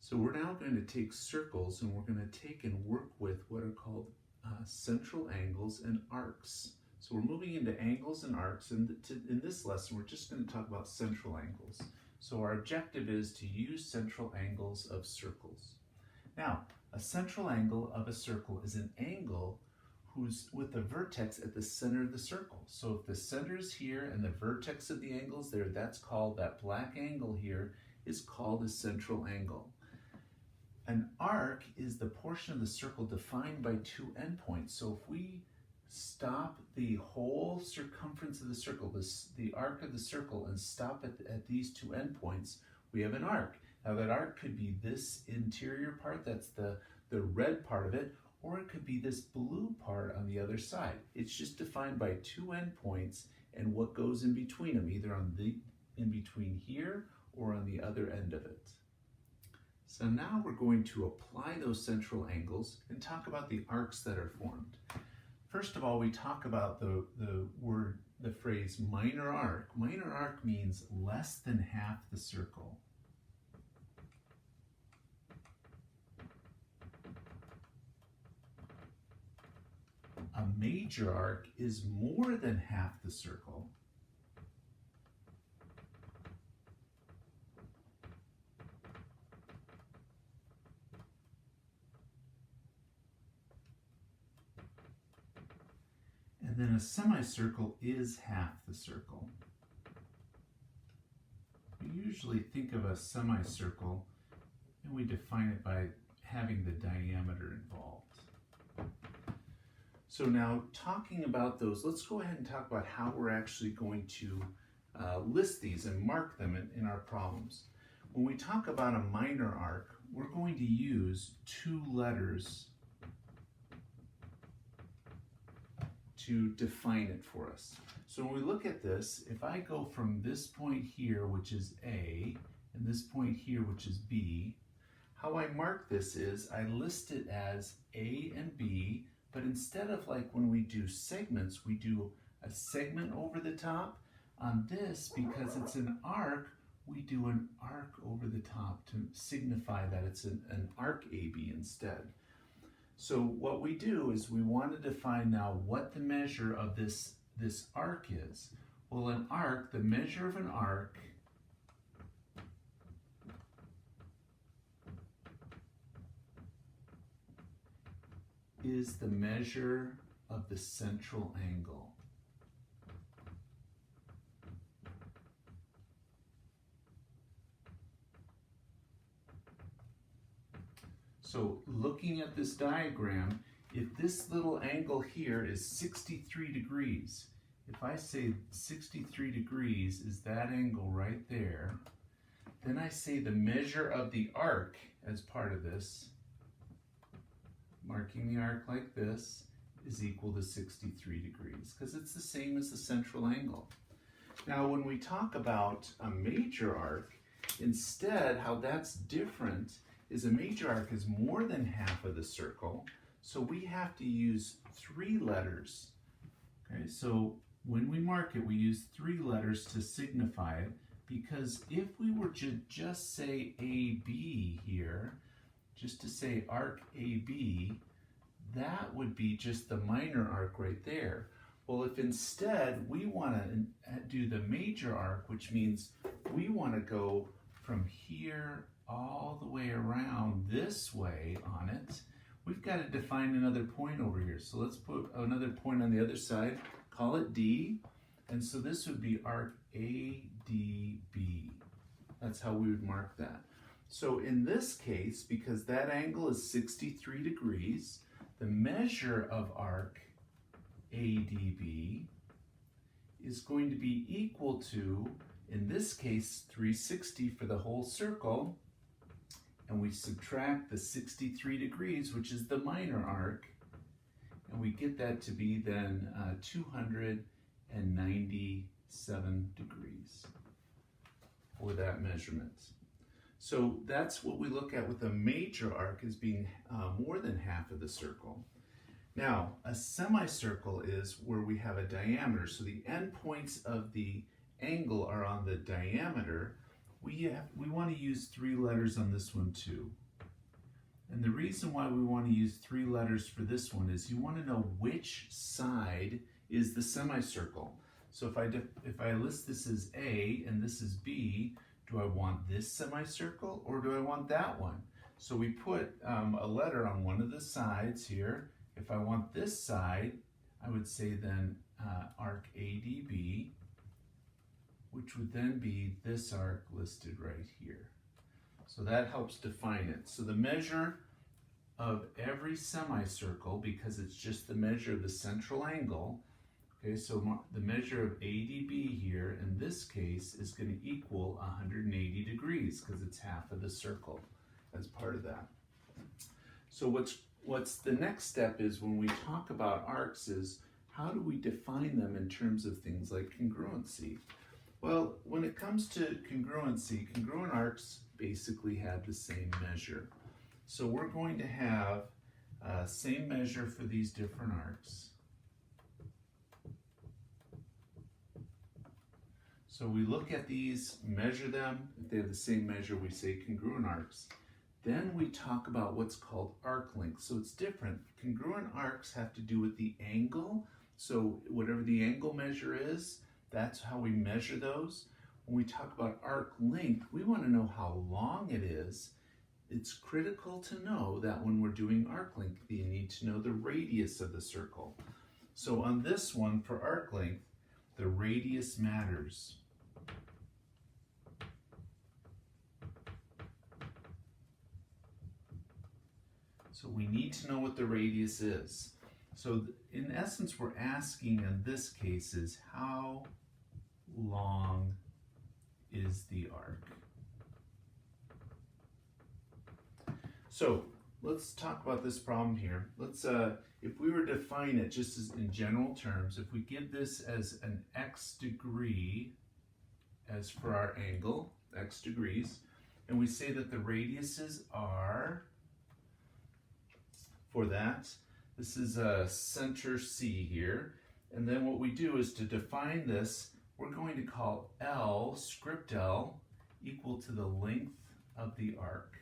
So we're now going to take circles and we're going to take and work with what are called central angles and arcs. So we're moving into angles and arcs, and in this lesson we're just going to talk about central angles. So our objective is to use central angles of circles. Now, a central angle of a circle is an angle who's with the vertex at the center of the circle. So if the center is here and the vertex of the angle is there, that's called, that black angle here is called a central angle. An arc is the portion of the circle defined by two endpoints. So if we stop the whole circumference of the circle, the arc of the circle, and stop at these two endpoints, we have an arc. Now that arc could be this interior part, that's the red part of it, or it could be this blue part on the other side. It's just defined by two endpoints and what goes in between them, either in between here or on the other end of it. So now we're going to apply those central angles and talk about the arcs that are formed. First of all, we talk about the phrase minor arc. Minor arc means less than half the circle. A major arc is more than half the circle. And then a semicircle is half the circle. We usually think of a semicircle and we define it by having the diameter involved. So now talking about those, let's go ahead and talk about how we're actually going to list these and mark them in our problems. When we talk about a minor arc, we're going to use two letters to define it for us. So when we look at this, if I go from this point here, which is A, and this point here, which is B, how I mark this is I list it as A and B, but instead of like when we do segments, we do a segment over the top. On this, because it's an arc, we do an arc over the top to signify that it's an arc AB instead. So what we do is we want to define now what the measure of this arc is. Well, an arc, the measure of an arc is the measure of the central angle. So looking at this diagram, if this little angle here is 63 degrees, if I say 63 degrees is that angle right there, then I say the measure of the arc as part of this, marking the arc like this, is equal to 63 degrees, because it's the same as the central angle. Now when we talk about a major arc, instead how that's different is a major arc is more than half of the circle, so we have to use three letters. Okay, so when we mark it, we use three letters to signify it, because if we were to just say AB here, just to say arc AB, that would be just the minor arc right there. Well, if instead we want to do the major arc, which means we want to go from here all the way around this way on it, we've got to define another point over here. So let's put another point on the other side, call it D, and so this would be arc ADB. That's how we would mark that. So in this case, because that angle is 63 degrees, the measure of arc ADB is going to be equal to, in this case, 360 for the whole circle, and we subtract the 63 degrees, which is the minor arc, and we get that to be then 297 degrees for that measurement. So that's what we look at with a major arc as being more than half of the circle. Now, a semicircle is where we have a diameter. So the endpoints of the angle are on the diameter, we want to use 3 letters on this one too. And the reason why we want to use 3 letters for this one is you want to know which side is the semicircle. So if I list this as A and this is B, do I want this semicircle or do I want that one? So we put a letter on one of the sides here. If I want this side, I would say then arc ADB, which would then be this arc listed right here. So that helps define it. So the measure of every semicircle, because it's just the measure of the central angle, okay, so the measure of ADB here in this case is going to equal 180 degrees because it's half of the circle as part of that. So what's the next step is when we talk about arcs is how do we define them in terms of things like congruency? Well, when it comes to congruency, congruent arcs basically have the same measure. So we're going to have same measure for these different arcs. So we look at these, measure them. If they have the same measure, we say congruent arcs. Then we talk about what's called arc length. So it's different. Congruent arcs have to do with the angle. So whatever the angle measure is, that's how we measure those. When we talk about arc length, we want to know how long it is. It's critical to know that when we're doing arc length, you need to know the radius of the circle. So on this one, for arc length, the radius matters. So we need to know what the radius is. So in essence, we're asking in this case is how long is the arc? So let's talk about this problem here. Let's, if we were to define it just as in general terms, if we give this as an x degree as for our angle, x degrees, and we say that the radiuses are, for that, this is a center C here, and then what we do is to define this, we're going to call L, script L, equal to the length of the arc.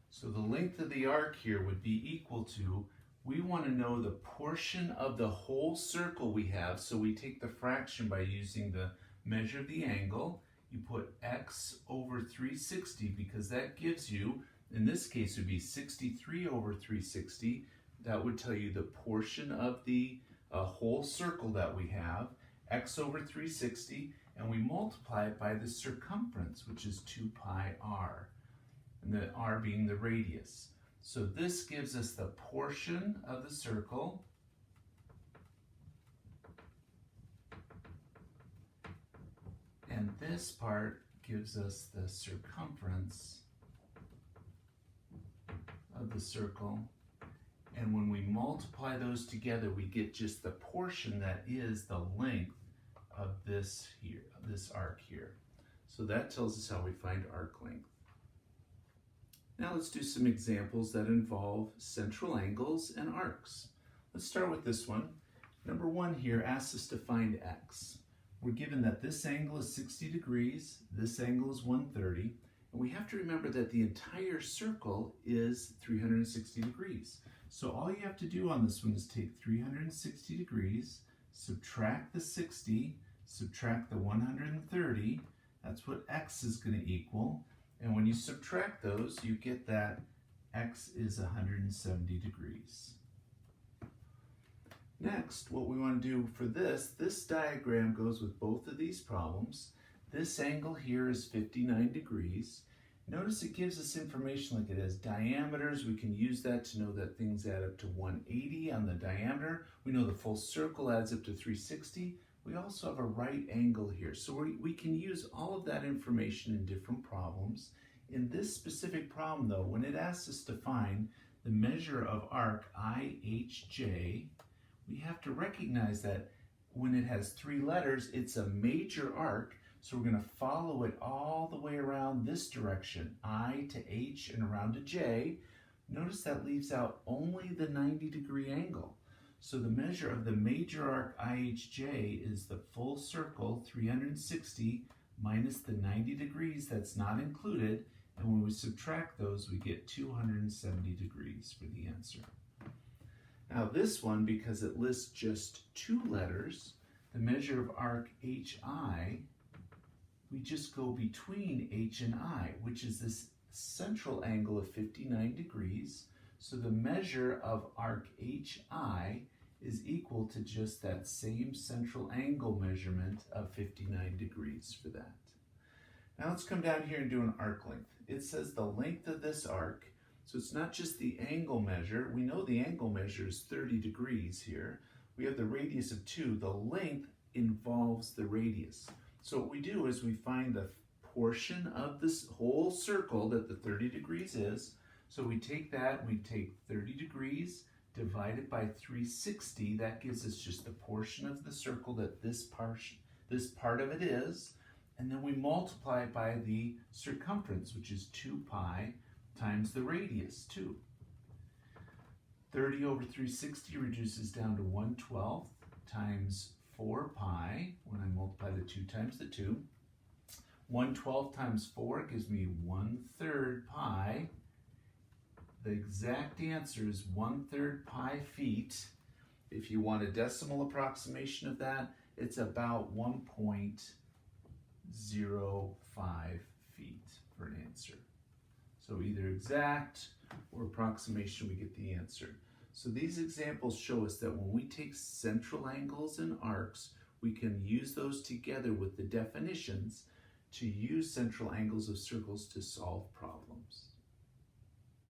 So the length of the arc here would be equal to, we want to know the portion of the whole circle we have, so we take the fraction by using the measure of the angle. You put x over 360 because that gives you, in this case, it would be 63 over 360. That would tell you the portion of the whole circle that we have, x over 360, and we multiply it by the circumference, which is 2 pi r, and the r being the radius. So this gives us the portion of the circle, and this part gives us the circumference of the circle. And when we multiply those together, we get just the portion that is the length of this here, this arc here. So that tells us how we find arc length. Now let's do some examples that involve central angles and arcs. Let's start with this one. Number 1 here asks us to find x. We're given that this angle is 60 degrees, this angle is 130, and we have to remember that the entire circle is 360 degrees. So all you have to do on this one is take 360 degrees, subtract the 60, subtract the 130, that's what x is going to equal, and when you subtract those, you get that x is 170 degrees. Next, what we want to do for this diagram goes with both of these problems. This angle here is 59 degrees. Notice it gives us information like it has diameters. We can use that to know that things add up to 180 on the diameter. We know the full circle adds up to 360. We also have a right angle here. So we can use all of that information in different problems. In this specific problem though, when it asks us to find the measure of arc IHJ, we have to recognize that when it has 3 letters, it's a major arc. So we're going to follow it all the way around this direction, I to H and around to J. Notice that leaves out only the 90-degree angle. So the measure of the major arc IHJ is the full circle, 360, minus the 90 degrees that's not included, and when we subtract those, we get 270 degrees for the answer. Now this one, because it lists just 2 letters, the measure of arc HI, we just go between H and I, which is this central angle of 59 degrees. So the measure of arc HI is equal to just that same central angle measurement of 59 degrees for that. Now let's come down here and do an arc length. It says the length of this arc, so it's not just the angle measure. We know the angle measure is 30 degrees here. We have the radius of 2. The length involves the radius. So what we do is we find the portion of this whole circle that the 30 degrees is. So we take that, we take 30 degrees divided by 360. That gives us just the portion of the circle that this part of it is. And then we multiply it by the circumference, which is 2 pi times the radius, 2. 30 over 360 reduces down to 1/12 times 4 pi, when I multiply the 2 times the 2. 1/12 times 4 gives me 1/3 pi. The exact answer is 1/3 pi feet. If you want a decimal approximation of that, it's about 1.05 feet for an answer. So either exact or approximation, we get the answer. So these examples show us that when we take central angles and arcs, we can use those together with the definitions to use central angles of circles to solve problems.